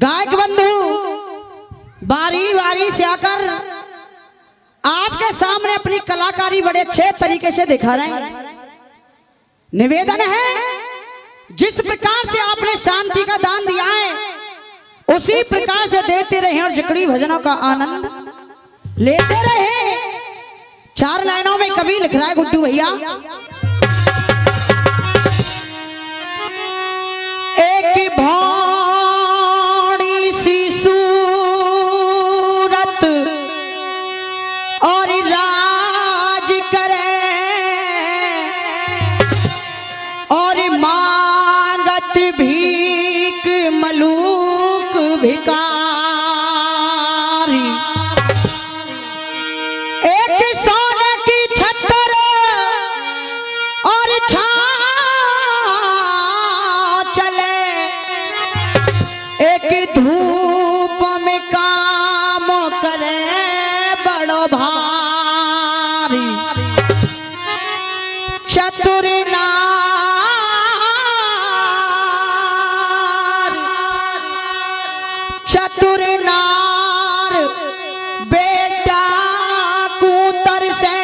गायक बंधु बारी बारी से आकर आपके सामने अपनी कलाकारी बड़े अच्छे तरीके से दिखा रहे हैं। निवेदन है, जिस प्रकार से आपने शांति का दान दिया है उसी प्रकार से देते रहे और जिकड़ी भजनों का आनंद लेते रहे। 4 लाइनों में कवि लिख रहा है गुड्डू भैया। एक भाड़ी सी सूरत और राज करे और मांगत भीख मलूक भिकारी। एक सोने की छतर और छाँव चले, एक धूप में काम करे बड़ो भारी। चतुर नार, चतुर नार बेटा कूतर से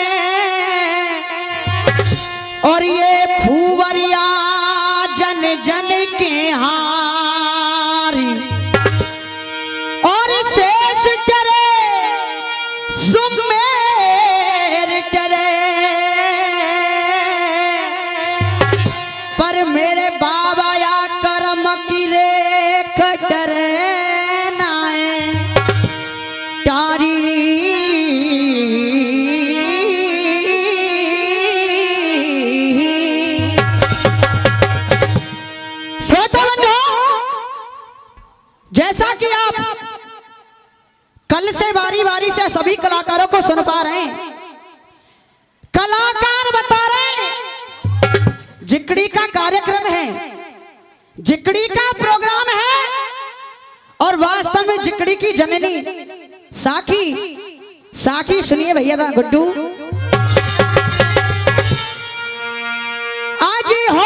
और ये फूवरिया जन जन के हारी। और शेष डरे सुमेर डरे पर मेरे बाबा या कर्म की रेख डरे नाए तारी। श्रोता बंधु, जैसा कि आप कल से बारी बारी से सभी कलाकारों को सुन पा रहे हैं, कलाकार बता रहे हैं जिकड़ी का कार्यक्रम है, जिकड़ी का प्रोग्राम है और वास्तव में जिकड़ी की जननी साखी। साखी सुनिए भैया दा गुड्डू। आज हो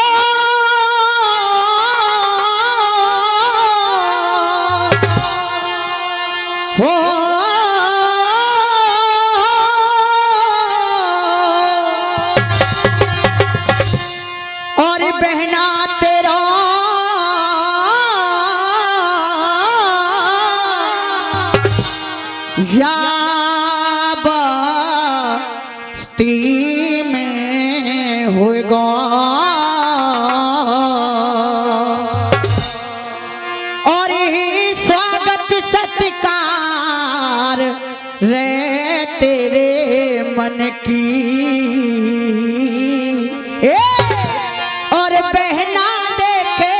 और बहना तेरा या बस्ती में होगा और स्वागत सत्कार रे तेरे मन की। और बहना देखे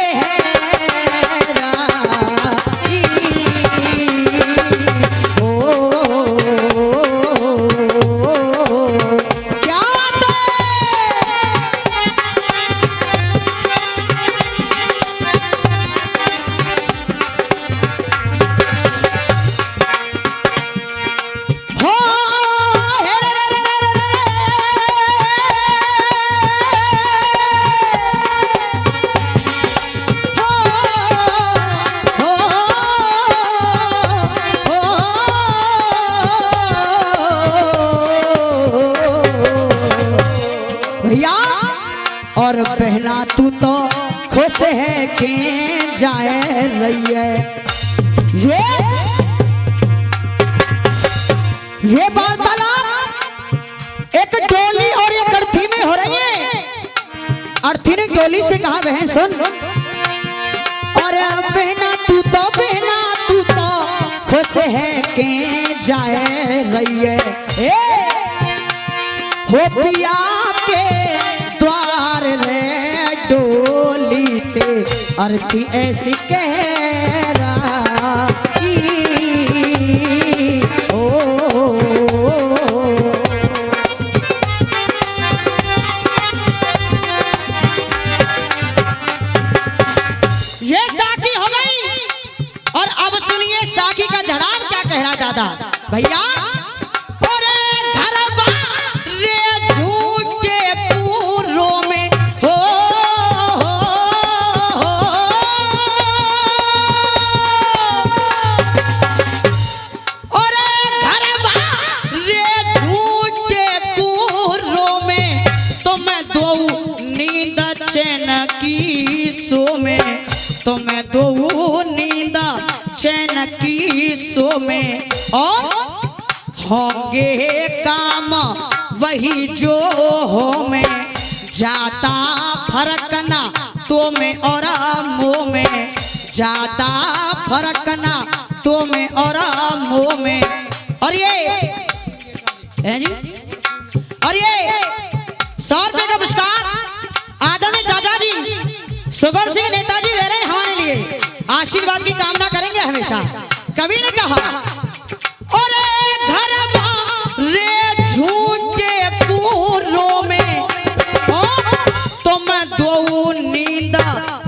भैया। और पहला तू तो खुश है कि जाए रही है। ये वार्तालाप एक डोली और एक अर्थी में हो रही है। अर्थी ने डोली से कहा बहन सुन, और बहना तू तो खुश है कि जाए रही है। हो पिया के द्वार रे डोली ते अर्थी ऐसी कह रही। ओ ये साखी हो गई। और अब सुनिए साखी का जड़ाव क्या कह रहा दादा भैया। सो में, तो मैं दो नींद चैन की सो में, और होंगे काम वही जो हो में, जाता फर्क ना तो में और मुँह में, जाता फर्क ना तो में और मुँह में। और ये है जी, और ये 100 रुपए का पुरस्कार आदरणीय चाचा जी सुगर सिंह नेताजी दे रहे हैं हमारे लिए। आशीर्वाद की कामना करेंगे हमेशा। कवि ने कहा, अरे घर रे झूठे पूरों में, तुम दो नींद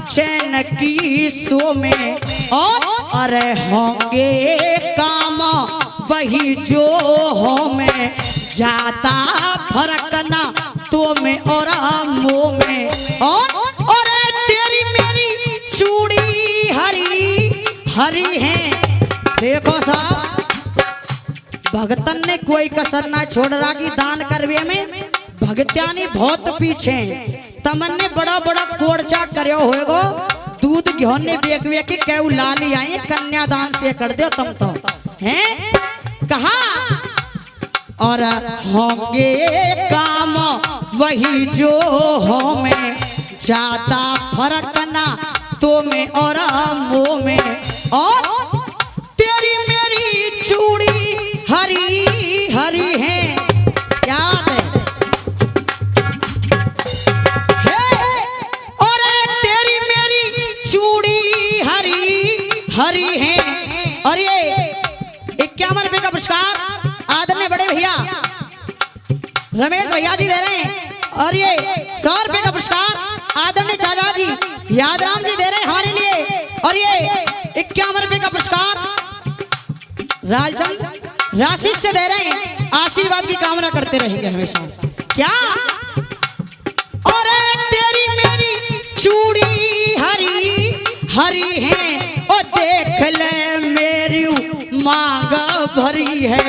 चैन की सो में, और अरे होंगे काम वही जो हो में, जाता फर्क ना तो में और मुँह में, और तेरी मेरी चूड़ी हरी हरी है। देखो साहब, भगतन ने कोई कसर ना छोड़ रहा कि दान करवे में भगत्यानी बहुत पीछे। तमन्ने बड़ा बड़ा कोड़चा करयो होएगो, दूध घ्यों ने बेक बेक के कैउ लाली आई कन्यादान से कर दो तुम तो हैं कहा। और होंगे काम वही जो हो में, जाता फर्क ना तो में और मुँह में, और तेरी मेरी चूड़ी हरी हरी है। क्या तेरी मेरी चूड़ी हरी हरी है। और ये 51 रुपए का पुरस्कार आदरणीय बड़े भैया रमेश भैया जी दे रहे हैं। और ये 100 रुपए का पुरस्कार आदरणीय चाचा जी यादराम जी दे रहे हैं हमारे लिए। और ये 51 रुपए का पुरस्कार रालचंद राशि से दे रहे हैं। आशीर्वाद की कामना करते रहेंगे हमेशा। क्या और तेरी मेरी चूड़ी हरी हरी है, ओ देख ले मेरी मांग भरी है,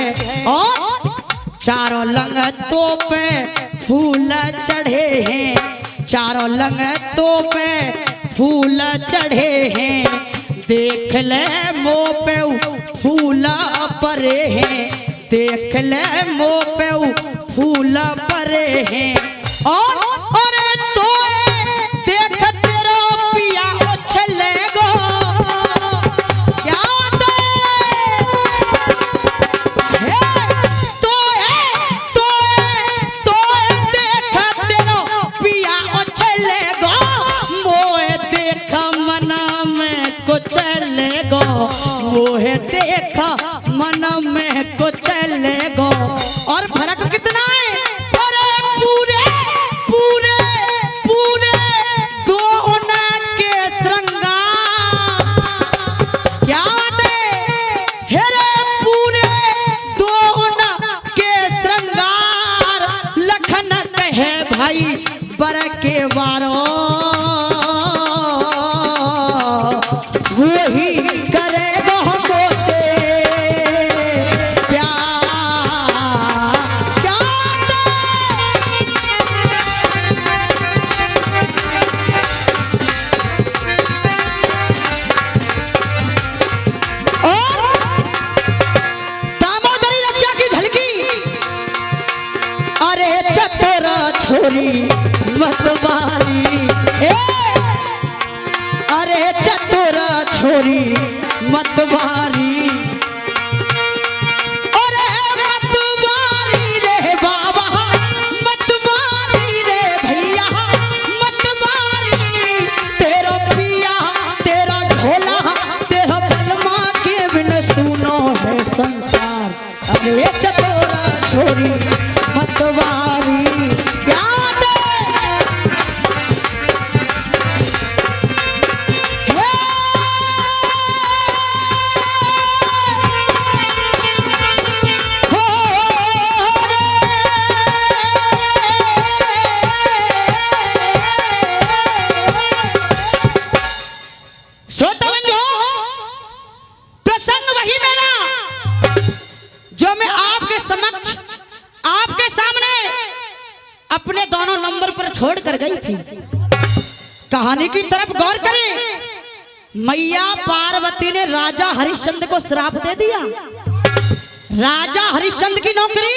और चारों लंगतों पे फूल चढ़े हैं, चारों लंगतों पे फूल चढ़े हैं, देख ले मुँह पे फूल परे हैं, देख ले मुँह पे फूल परे हैं, और तो देख तेरा पिया उछले गो। क्या तो देख तेरा पिया उछले गो, मोए देख मन में कुछ ले गो, मोहे देख मन में कुछ ले गो। और फर्क कितना है, अरे पूरे पूरे पूरे दो के श्रृंगार। क्या बात है, हेरे पूरे दो के श्रृंगार, लखन कहे भाई बर के बारो, वही करेगा हमसे प्यार। क्या और दामोदरी रसिया की झलकी, अरे चतरा छोरी मतवारी, अरे चतरा छोरी मतवारी, अरे मतवारी रे बाबा, मतवारी रे भैया, मतवारी तेरा पिया तेरा झोला तेरा बलमा के बिन सुनो है संसार। अरे चतरा छोरी मतवारी। क्या अपने दोनों नंबर पर छोड़ कर गई थी। कहानी की तरफ गौर करें। मैया पार्वती ने राजा हरिश्चंद्र को श्राप दे दिया। राजा हरिश्चंद्र की नौकरी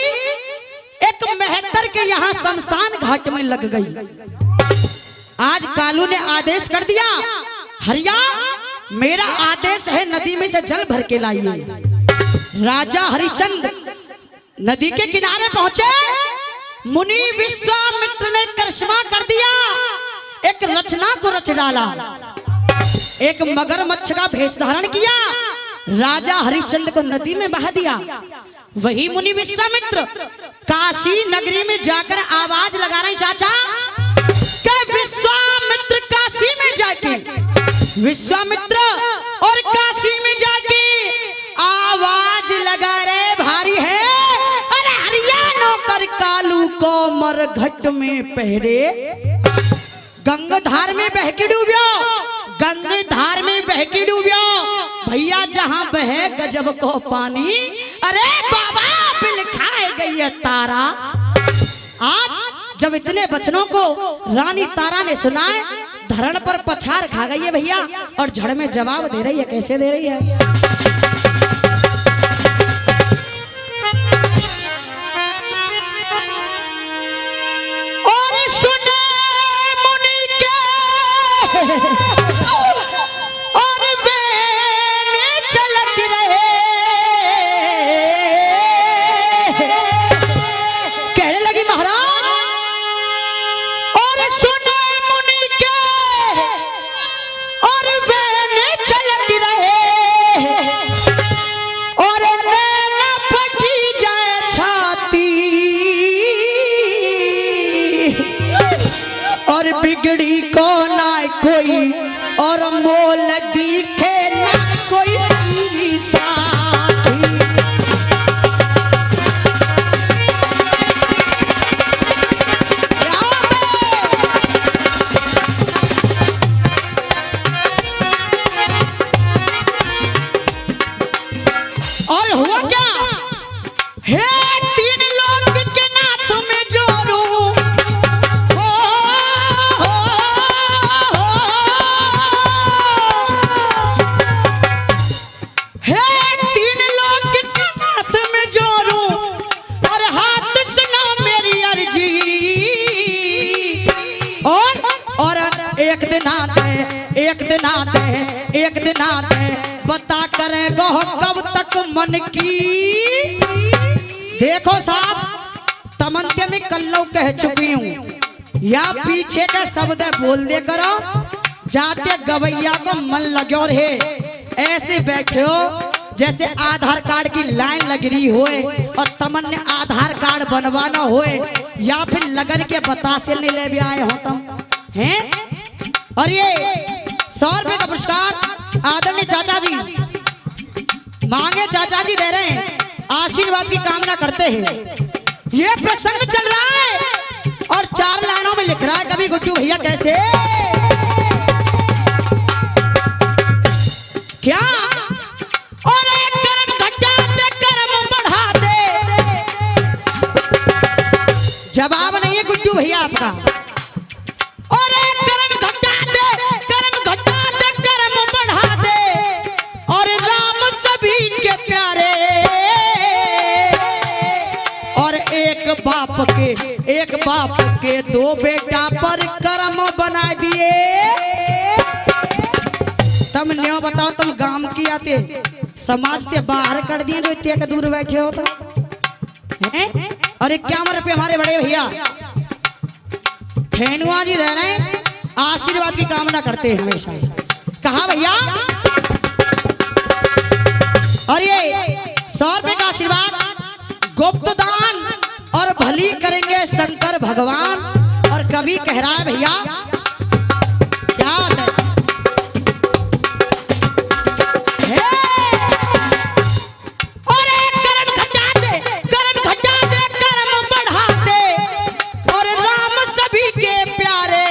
एक मेहतर के यहाँ शमशान घाट में लग गई। आज कालू ने आदेश कर दिया, हरिया मेरा आदेश है नदी में से जल भर के लाइए। राजा हरिश्चंद्र नदी के किनारे पहुंचे। मुनि विश्वामित्र ने करिश्मा कर दिया, एक रचना को रच डाला। एक मगरमच्छ का भेष धारण किया, राजा हरिश्चंद्र को नदी में बहा दिया। वही मुनि विश्वामित्र काशी नगरी में जाकर आवाज लगा रहे, चाचा क्या विश्वामित्र काशी में जाके, विश्वामित्र और काशी में जाके आवाज लगा रहे भारी है, अरे हरियाणा कर कालू को मरघट में पहरे। गंगाधार में बह के डूबियो, गंगाधार में बह के डूबियो भैया, जहां बहे गजब को पानी, अरे बाबा बिल खाए गई है तारा। आज जब इतने वचनों को रानी तारा ने सुनाए, धरण पर पछाड़ खा गई है भैया, और झड़ में जवाब दे रही है। कैसे दे रही है? और वेने चलत रहे, कहने लगी महाराज और सुने मुनि के, और वेने चलत रहे, और नैना फटी जाए छाती, और बिगड़ी को ना कोई, और मोल दिखे ना कोई संगी साथी। और हुआ क्या? हे तीन लोग के नाथ में जोरू, एक दिन आते बता करेगो कब तक मन की। देखो साहब, तमन्ते में कल्लू कह चुकी हूँ, या पीछे का शब्द बोल दे करो, जाते गवैया को मन लगो रहे। ऐसे बैठे हो जैसे आधार कार्ड की लाइन लग रही होए, और तमन ने आधार कार्ड बनवाना होए, या फिर लगन के बतासे नहीं ले भी आए हो तुम हैं। और ये 100 रुपए का पुरस्कार आदरणीय चाचा जी मांगे, चाचा जी दे रहे हैं, आशीर्वाद की कामना करते हैं। ये प्रसंग चल रहा है और 4 लाइनों में लिख रहा है कभी गुड्डू भैया कैसे, क्या और एक कर्म घटा दे कर्म बढ़ा दे। जवाब नहीं है गुड्डू भैया आपका। और एक कर्म घटा दे कर्म घटा दे कर्म बढ़ा दे, और राम सभी के प्यारे, और एक बाप के 2 बेटा पर कर्म बना दिए। तुम न्यों बताओ, तुम गांव की आते समाज से बाहर कर दिए जो इतने दूर बैठे हो तो हैं? और 51 रुपये हमारे बड़े भैया ठेनुआ जी दे रहे हैं, आशीर्वाद की कामना करते हैं हमेशा। कहा भैया, और ये 100 रुपये का आशीर्वाद गुप्त दान, और भली करेंगे शंकर भगवान। और कभी कह रहा है भैया क्या और एक कर्म घटा दे कर्म बढ़ा दे, और राम सभी के प्यारे,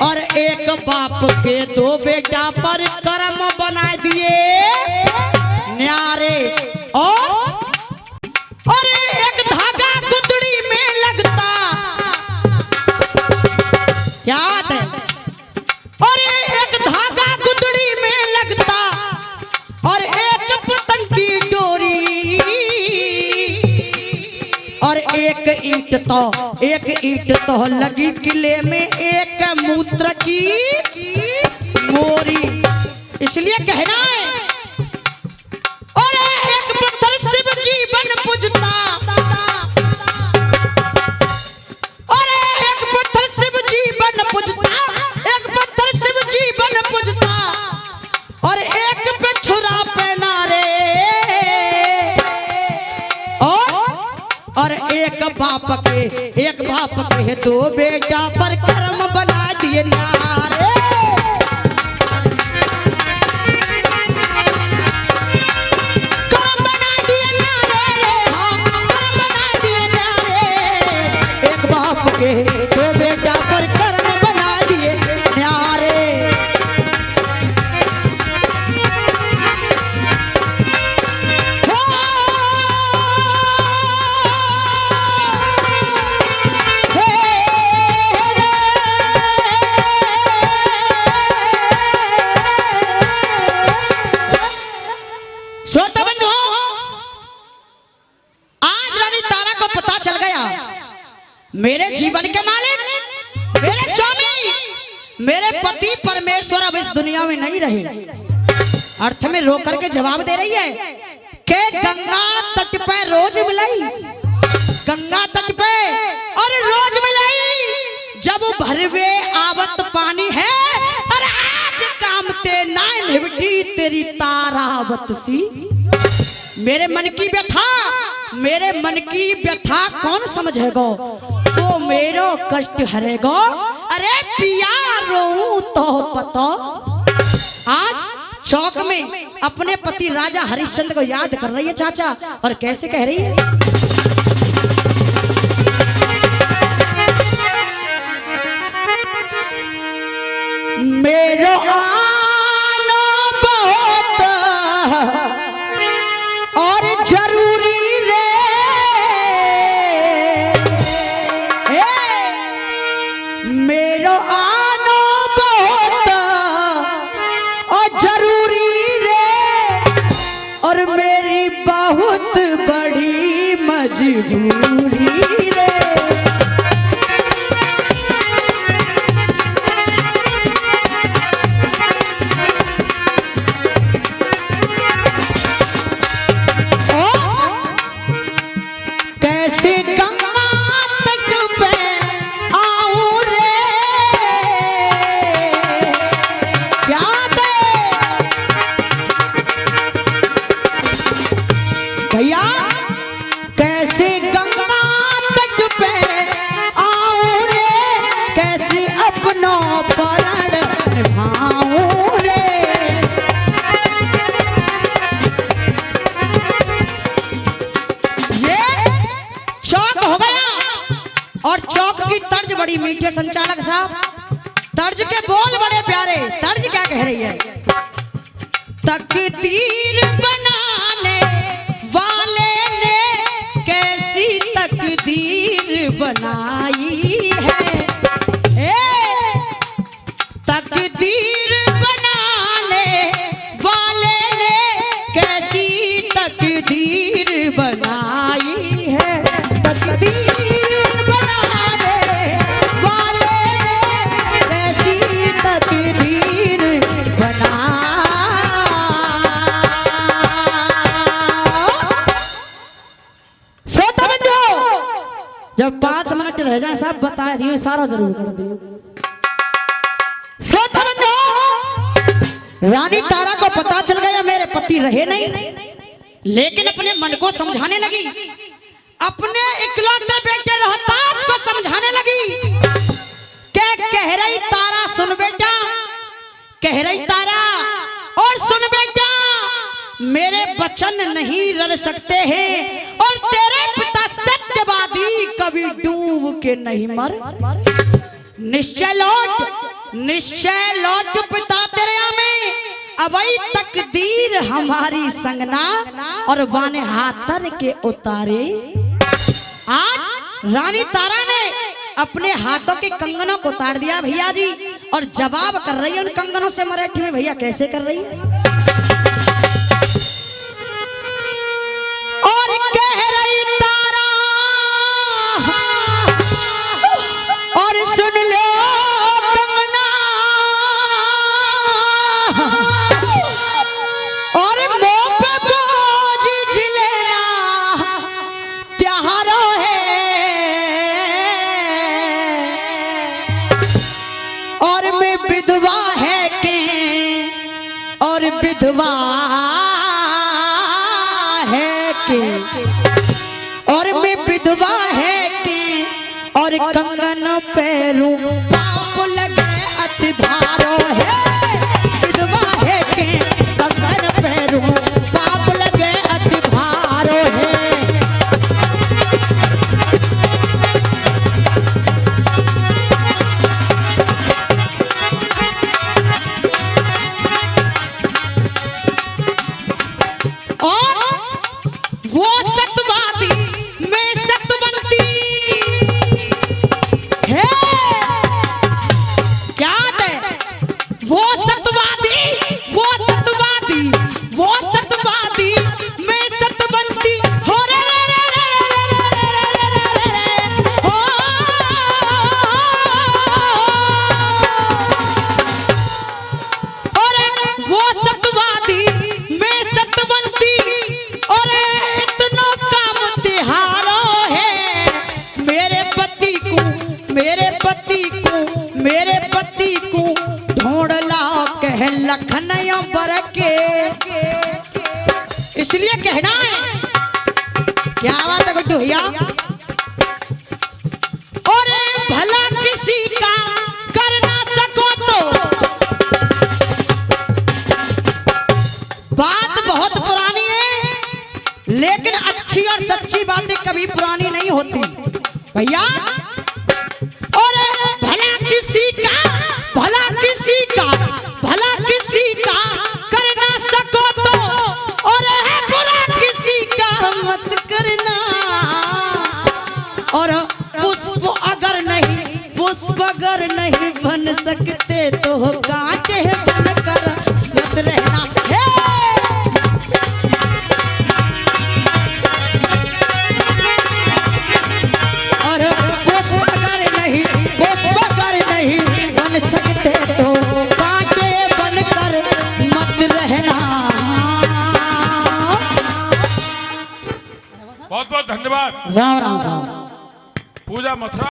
और एक बाप के 2 बेटा पर कर्म बना दिए न्यारे। और एक धागा कुंडली में लगता, और एक ईंट तो लगी किले में एक मूत्र की मोरी। इसलिए कहना है और एक पत्थर शिव जीवन पूजता, और एक पत्थर शिव जीवन पूजता, एक पत्थर शिव जीवन पूजता, और एक पे छुरा पहना रे। और एक बाप के दो बेटा पर कर्म बना दिए नारे। कर्म बना दिए नारे, हाँ कर्म बना दिए नारे। एक बाप के दो बेटा पर कर्म बना दिए नारे। श्रोता बंधु, आज रानी तारा को पता चल गया मेरे जीवन के मालिक, मेरे स्वामी, मेरे पति परमेश्वर अब इस दुनिया में नहीं रहे। अर्थ में रो करके जवाब दे रही है कि गंगा तट पे रोज मिलाई, गंगा तट पे और रोज मिलाई। जब भरवे आवत पानी है और आज कामते ना निवटी तेरी तारावत सी। मेरे मन की व्यथा, मेरे मन की व्यथा कौन समझेगा, तो मेरो कष्ट हरेगा। अरे पिया रो तो पता। आज चौक में अपने पति राजा हरिश्चंद्र को याद कर रही है चाचा, और कैसे कह रही है। मेरो आना बहुत और जरूरी रे, मेरो आना बहुत और जरूरी रे, और मेरी बहुत बड़ी मजबूरी रे। बड़ी मीठे संचालक साहब, तर्ज के बोल बड़े प्यारे। तर्ज क्या कह रही है। तकदीर बनाने वाले ने कैसी तकदीर बनाई है। तकदीर बनाने वाले ने कैसी तकदीर बनाई है। तकदीर जब 5 मिनट रह जाए साहब बता दिए, सारा जरूर कर दिए। रानी तारा को पता चल गया मेरे पति रहे नहीं, लेकिन अपने मन को समझाने लगी, अपने इकलौते बेटे रोहतास को समझाने लगी। क्या कह रही तारा, सुन बेटा, कह रही तारा और सुन बेटा, मेरे वचन नहीं रल सकते हैं और तेरे पिता सत्यवादी कभी डूब के नहीं मर। निश्चय लौट पिता तेरे में अवई तकदीर हमारी संगना और वाने हाथर के उतारे। आज रानी तारा ने अपने हाथों के कंगनों को उतार दिया भैया जी, और जवाब कर रही है उन कंगनों से मराठी में। भैया कैसे कर रही है। और कह रही तारा विधवा है कि और मैं विधवा है कि और कंगन पैरूं पाप लगे अति भारो है विधवा है कि कंगन पैरूं पाप लगे अति भारो है। वो सतवादी मैं सतवंती है क्या है वो सतवादी वो सतवादी वो सतवादी मैं सतवंती हो रे रे रे रे रे हो अरे वो सतवादी मैं सतवंती अरे इतना काम तिहारो है मेरे पति को मेरे पति को मेरे पति को ढूंढला कह लखनऊ बर के इसलिए कहना है क्या बात है गुड्डू भैया अरे भला किसी का कर ना सको तो बात बहुत पुरानी है लेकिन अच्छी और सच्ची बातें कभी पुरानी नहीं होती भैया। और भला किसी का भला किसी का भला किसी का कर ना सको तो और है बुरा किसी का मत करना और पुष्प अगर नहीं बन सकते तो कांटे बनकर मत रहना है। और पुष्प अगर नहीं बन सकते तो कांटे बनकर मत रहना। बहुत बहुत धन्यवाद। राम राम साहब। पूजा मथुरा।